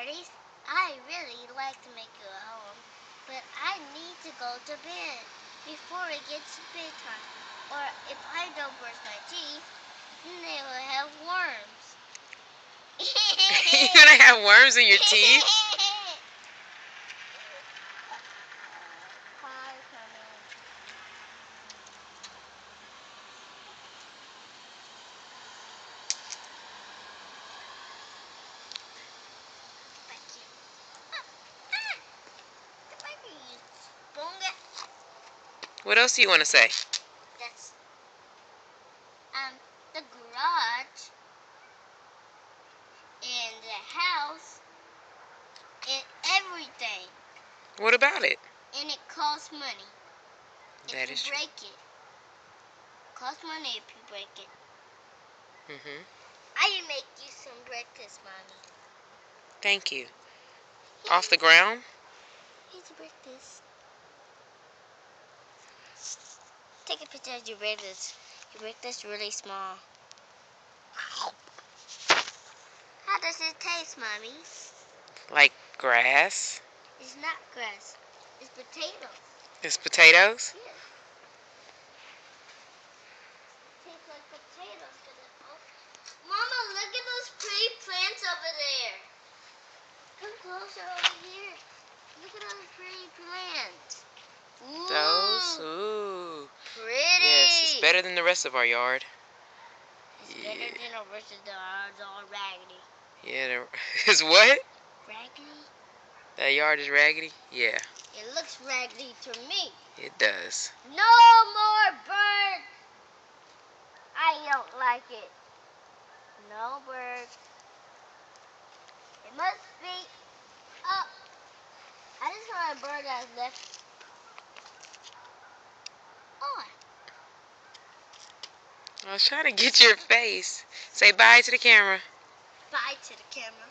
birdies. I really like to make you a home, but I need to go to bed before it gets bedtime. Or if I don't brush my teeth, then they will have worms. You're gonna have worms in your teeth? What else do you want to say? That's the garage and the house and everything. What about it? And it costs money. That is if you true. break it. It costs money if you break it. I can make you some breakfast, Mommy. Thank you. Off the ground? Here's your breakfast. Take a picture of your breakfast. Your breakfast is really small. How does it taste, Mommy? Like grass? It's not grass. It's potatoes. It's potatoes? Yes. Tastes like potatoes. Mama, look at those pretty plants over there. Come closer over here. Look at those pretty plants. Ooh, Those? Ooh. pretty. Yes, it's better than the rest of our yard. It's better than the rest of the yard. It's all raggedy. Yeah, it's what? Raggedy? That yard is raggedy? Yeah. It looks raggedy to me. It does. No more birds. I don't like it. No birds. It must be up. I just saw a bird that left on. I was trying to get your face. Say bye to the camera. Bye to the camera.